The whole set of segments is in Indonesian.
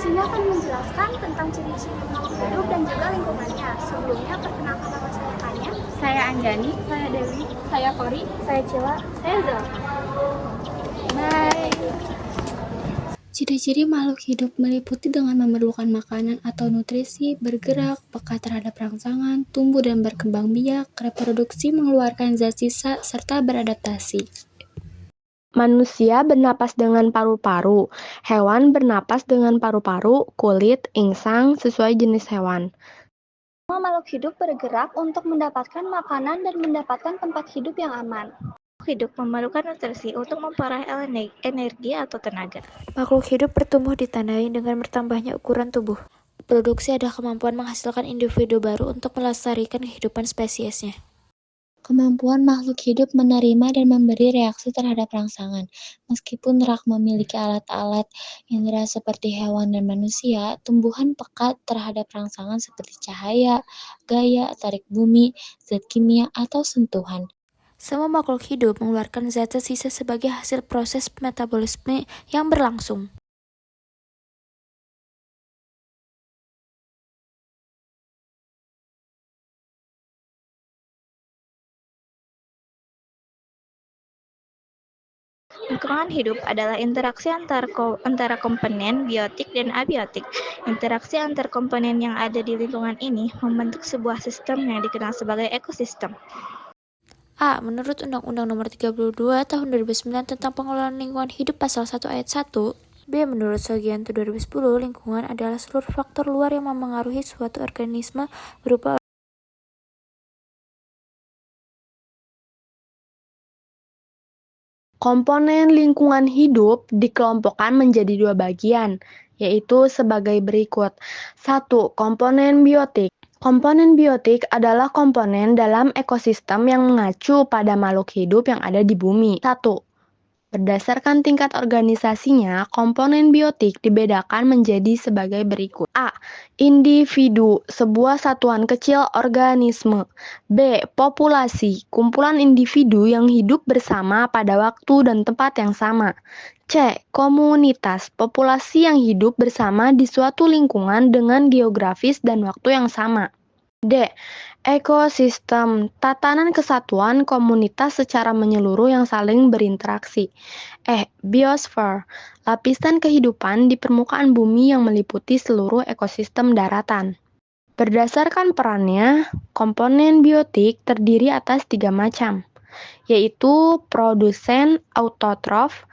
sini akan menjelaskan tentang ciri-ciri makhluk hidup dan juga lingkungannya. Sebelumnya, perkenalkan nama saya Tanya. Saya Anjani, saya Dewi, saya Kori, saya Cila, saya Zal. Bye. Ciri-ciri makhluk hidup meliputi dengan memerlukan makanan atau nutrisi, bergerak, peka terhadap rangsangan, tumbuh dan berkembang biak, reproduksi, mengeluarkan zat sisa, serta beradaptasi. Manusia bernapas dengan paru-paru, hewan bernapas dengan paru-paru, kulit, insang, sesuai jenis hewan. Semua makhluk hidup bergerak untuk mendapatkan makanan dan mendapatkan tempat hidup yang aman. Hidup memerlukan nutrisi untuk memperoleh energi atau tenaga. Makhluk hidup bertumbuh ditandai dengan bertambahnya ukuran tubuh. Produksi adalah kemampuan menghasilkan individu baru untuk melestarikan kehidupan spesiesnya. Kemampuan makhluk hidup menerima dan memberi reaksi terhadap rangsangan. Meskipun rak memiliki alat-alat indera seperti hewan dan manusia, tumbuhan peka terhadap rangsangan seperti cahaya, gaya, tarik bumi, zat kimia, atau sentuhan. Semua makhluk hidup mengeluarkan zat sisa sebagai hasil proses metabolisme yang berlangsung. Lingkungan hidup adalah interaksi antara komponen biotik dan abiotik. Interaksi antar komponen yang ada di lingkungan ini membentuk sebuah sistem yang dikenal sebagai ekosistem. A. Menurut Undang-Undang Nomor 32 Tahun 2009 tentang Pengelolaan Lingkungan Hidup Pasal 1 Ayat 1. B. Menurut Sugianto 2010, lingkungan adalah seluruh faktor luar yang memengaruhi suatu organisme berupa Komponen lingkungan hidup dikelompokkan menjadi dua bagian, yaitu sebagai berikut. 1. Komponen biotik. Komponen biotik adalah komponen dalam ekosistem yang mengacu pada makhluk hidup yang ada di bumi. 1. Berdasarkan tingkat organisasinya, komponen biotik dibedakan menjadi sebagai berikut. A. Individu, sebuah satuan kecil organisme. B. Populasi, kumpulan individu yang hidup bersama pada waktu dan tempat yang sama. C. Komunitas, populasi yang hidup bersama di suatu lingkungan dengan geografis dan waktu yang sama. D. Ekosistem, tatanan kesatuan komunitas secara menyeluruh yang saling berinteraksi. E. Biosfer, lapisan kehidupan di permukaan bumi yang meliputi seluruh ekosistem daratan. Berdasarkan perannya, komponen biotik terdiri atas 3 macam, yaitu produsen autotrof,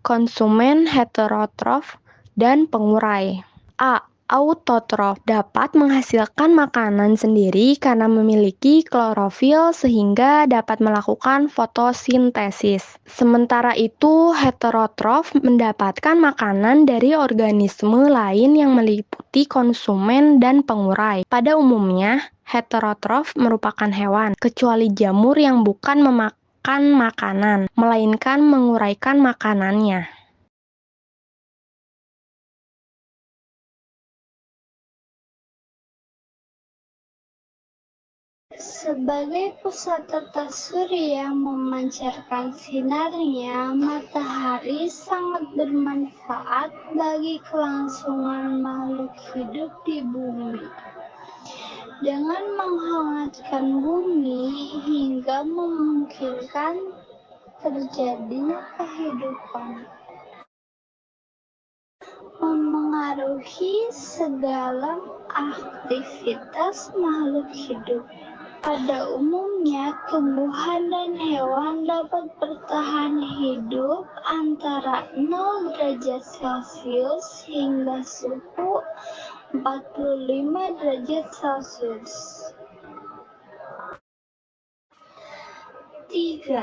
konsumen heterotrof, dan pengurai. A. Autotrof dapat menghasilkan makanan sendiri karena memiliki klorofil sehingga dapat melakukan fotosintesis. Sementara itu, heterotrof mendapatkan makanan dari organisme lain yang meliputi konsumen dan pengurai. Pada umumnya, heterotrof merupakan hewan, kecuali jamur yang bukan memakan makanan, melainkan menguraikan makanannya. Sebagai pusat tata surya yang memancarkan sinarnya, matahari sangat bermanfaat bagi kelangsungan makhluk hidup di bumi. Dengan menghangatkan bumi hingga memungkinkan terjadinya kehidupan, memengaruhi segala aktivitas makhluk hidup. Pada umumnya, tumbuhan dan hewan dapat bertahan hidup antara 0 derajat Celcius hingga suhu 45 derajat Celcius. 3.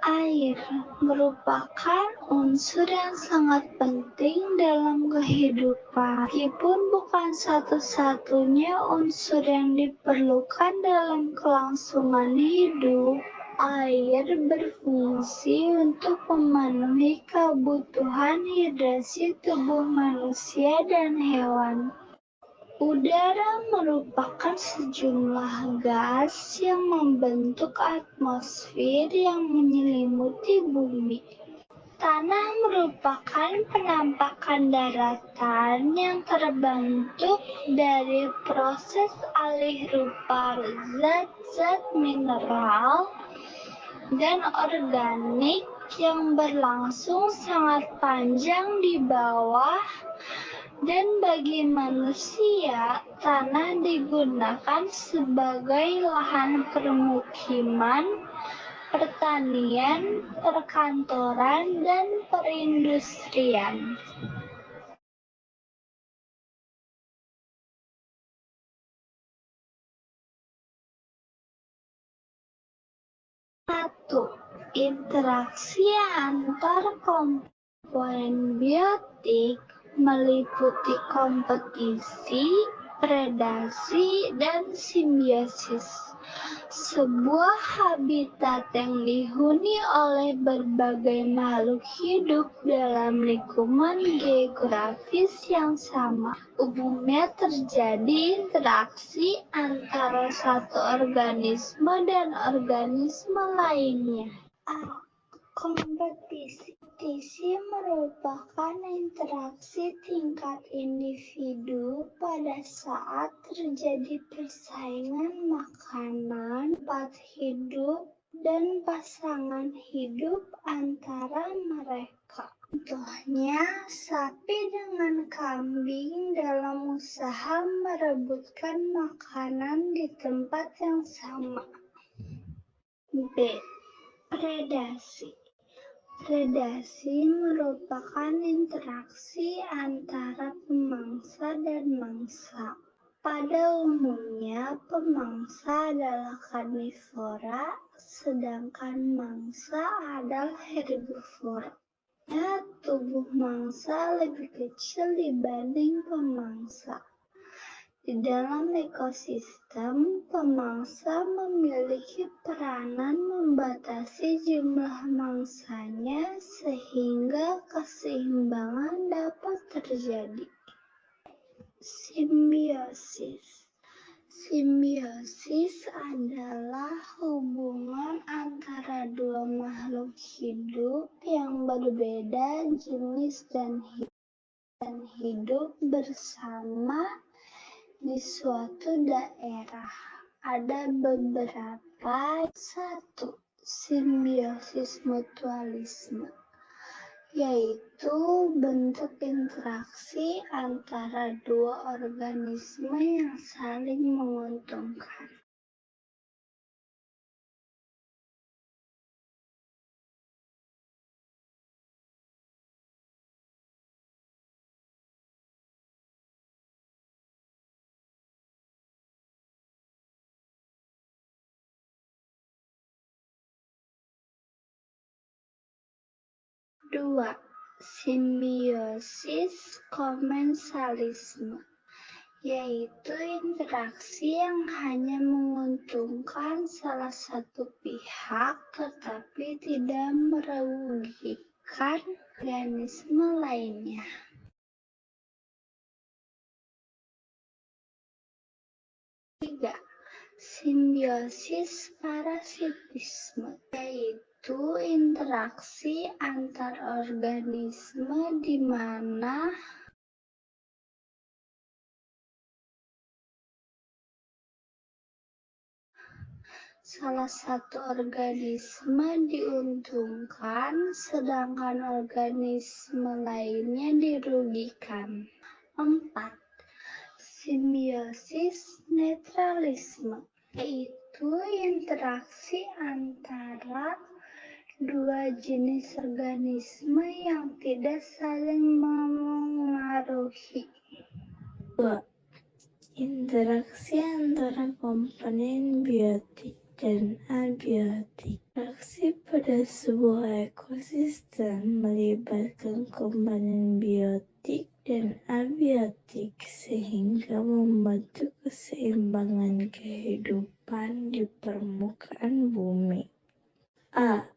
Air merupakan unsur yang sangat penting dalam kehidupan. Meskipun bukan satu-satunya unsur yang diperlukan dalam kelangsungan hidup, air berfungsi untuk memenuhi kebutuhan hidrasi tubuh manusia dan hewan. Udara merupakan sejumlah gas yang membentuk atmosfer yang menyelimuti bumi. Tanah merupakan penampakan daratan yang terbentuk dari proses alih rupa zat-zat mineral dan organik yang berlangsung sangat panjang di bawah, dan bagi manusia, tanah digunakan sebagai lahan permukiman, pertanian, perkantoran, dan perindustrian. Satu, interaksi antar komponen biotik meliputi kompetisi, predasi, dan simbiosis. Sebuah habitat yang dihuni oleh berbagai makhluk hidup dalam lingkungan geografis yang sama. Umumnya terjadi interaksi antara satu organisme dan organisme lainnya. A. Kompetisi merupakan interaksi tingkat individu pada saat terjadi persaingan makanan, tempat hidup, dan pasangan hidup antara mereka. Contohnya, sapi dengan kambing dalam usaha merebutkan makanan di tempat yang sama. B. Predasi merupakan interaksi antara pemangsa dan mangsa. Pada umumnya, pemangsa adalah karnivora, sedangkan mangsa adalah herbivora. Tubuh mangsa lebih kecil dibanding pemangsa. Di dalam ekosistem, pemangsa memiliki peranan membatasi jumlah mangsanya sehingga keseimbangan dapat terjadi. Simbiosis adalah hubungan antara dua makhluk hidup yang berbeda jenis dan hidup bersama di suatu daerah. Ada beberapa. 1. Simbiosis mutualisme, yaitu bentuk interaksi antara dua organisme yang saling menguntungkan. Dua, simbiosis komensalisme, yaitu interaksi yang hanya menguntungkan salah satu pihak tetapi tidak merugikan organisme lainnya. 3. Simbiosis parasitisme, yaitu interaksi antar organisme di mana salah satu organisme diuntungkan sedangkan organisme lainnya dirugikan. 4. Simbiosis netralisme, yaitu interaksi antara dua jenis organisme yang tidak saling mengaruhi. 2. Interaksi antara komponen biotik dan abiotik. Interaksi pada sebuah ekosistem melibatkan komponen biotik dan abiotik sehingga membentuk keseimbangan kehidupan di permukaan bumi. A.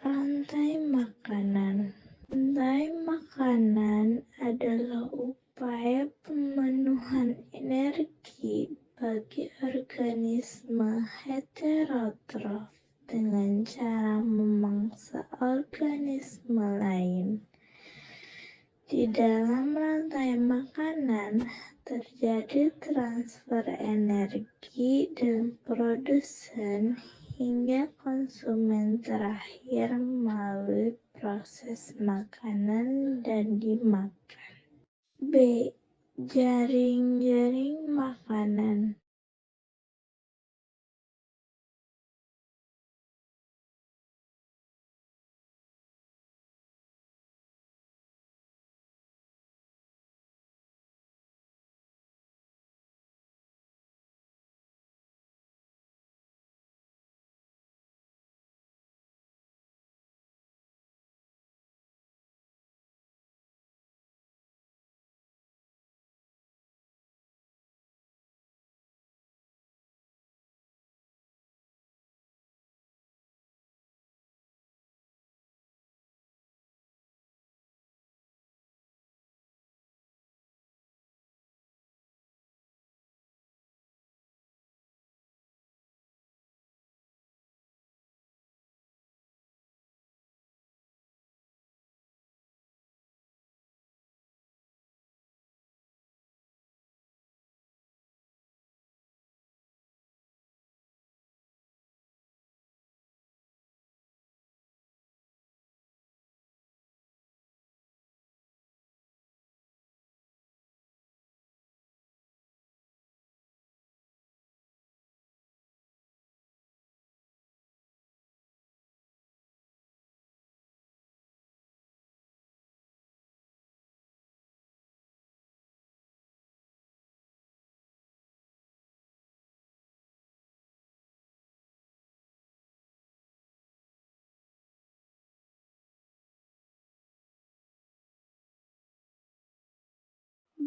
Rantai makanan. Rantai makanan adalah upaya pemenuhan energi bagi organisme heterotrof dengan cara memangsa organisme lain Di dalam rantai makanan, terjadi transfer energi dan produsen hingga konsumen terakhir melalui proses makanan dan dimakan. B. Jaring-jaring makanan.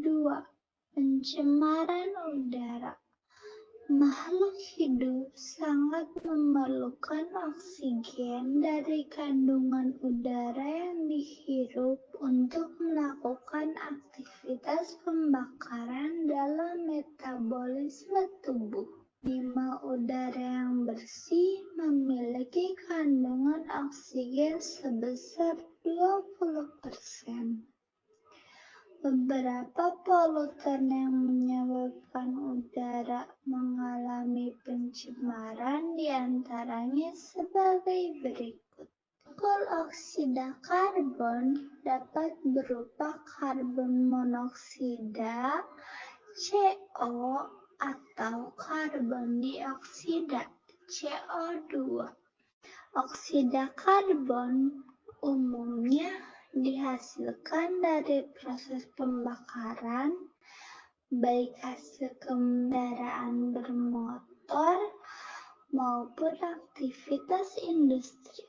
Dua, pencemaran udara. Makhluk hidup sangat memerlukan oksigen dari kandungan udara yang dihirup untuk melakukan aktivitas pembakaran dalam metabolisme tubuh. 5. Udara yang bersih memiliki kandungan oksigen sebesar 20%. Beberapa polutan yang menyebabkan udara mengalami pencemaran diantaranya sebagai berikut. Molekul oksida karbon dapat berupa karbon monoksida, CO, atau karbon dioksida, CO2. Oksida karbon umumnya dihasilkan dari proses pembakaran, baik hasil kendaraan bermotor maupun aktivitas industri.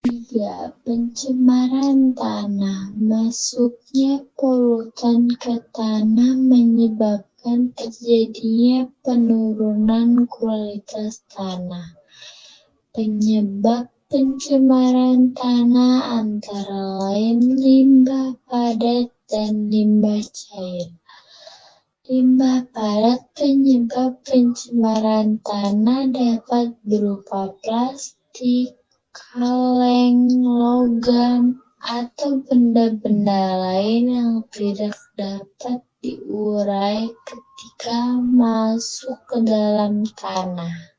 Tiga, pencemaran tanah. Masuknya polutan ke tanah menyebabkan terjadinya penurunan kualitas tanah. Penyebab pencemaran tanah antara lain limbah padat dan limbah cair. Limbah padat penyebab pencemaran tanah dapat berupa plastik, kaleng, logam, atau benda-benda lain yang tidak dapat diurai ketika masuk ke dalam tanah.